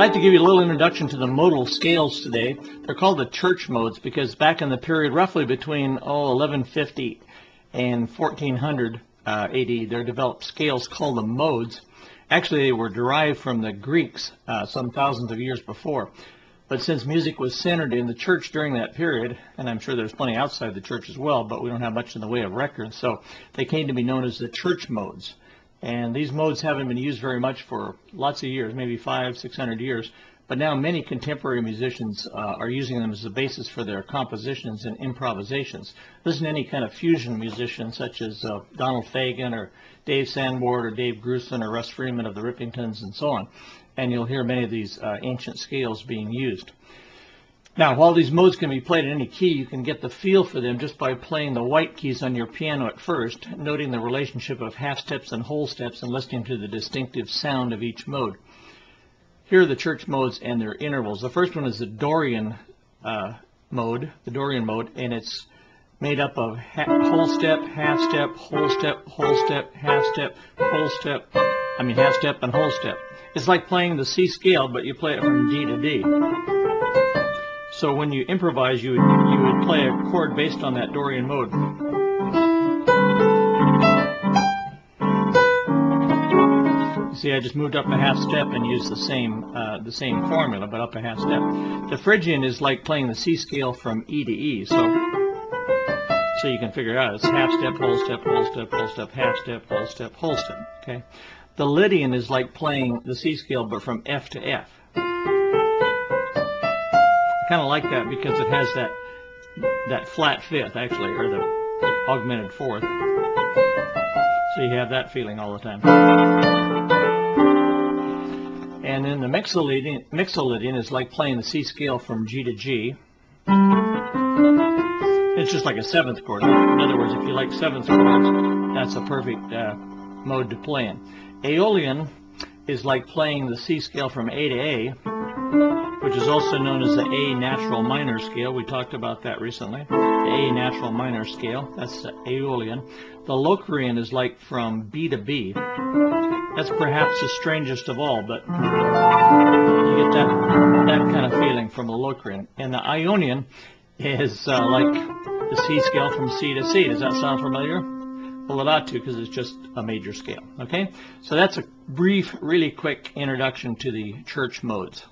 like to give you a little introduction to the modal scales today. They're called the church modes because back in the period roughly between 1150 and 1400 AD, there developed scales called the modes. Actually, they were derived from the Greeks some thousands of years before. But since music was centered in the church during that period, and I'm sure there's plenty outside the church as well, but we don't have much in the way of records, so they came to be known as the church modes. And these modes haven't been used very much for lots of years, maybe 500-600 years, but now many contemporary musicians are using them as the basis for their compositions and improvisations. Listen to any kind of fusion musician such as Donald Fagen or Dave Sanborn or Dave Grusin or Russ Freeman of the Rippingtons and so on, and you'll hear many of these ancient scales being used. Now, while these modes can be played in any key, you can get the feel for them just by playing the white keys on your piano at first, noting the relationship of half steps and whole steps and listening to the distinctive sound of each mode. Here are the church modes and their intervals. The first one is the Dorian mode, and it's made up of whole step, half step, whole step, whole step, half step, whole step, half step and whole step. It's like playing the C scale, but you play it from G to D. So when you improvise, you would play a chord based on that Dorian mode. You see, I just moved up a half step and used the same formula, but up a half step. The Phrygian is like playing the C scale from E to E, so you can figure it out. It's half step, whole step, whole step, whole step, half step, whole step, whole step. Okay. The Lydian is like playing the C scale, but from F to F. I kind of like that because it has that flat fifth, actually, or the augmented fourth. So you have that feeling all the time. And then the Mixolydian is like playing the C scale from G to G. It's just like a seventh chord. In other words, if you like seventh chords, that's a perfect mode to play in. Aeolian is like playing the C scale from A to A, which is also known as the A natural minor scale. We talked about that recently. The A natural minor scale, that's the Aeolian. The Locrian is like from B to B. That's perhaps the strangest of all, but you get that kind of feeling from the Locrian. And the Ionian is like the C scale from C to C. Does that sound familiar? Well, it ought to, because it's just a major scale. Okay? So that's a brief, really quick introduction to the church modes.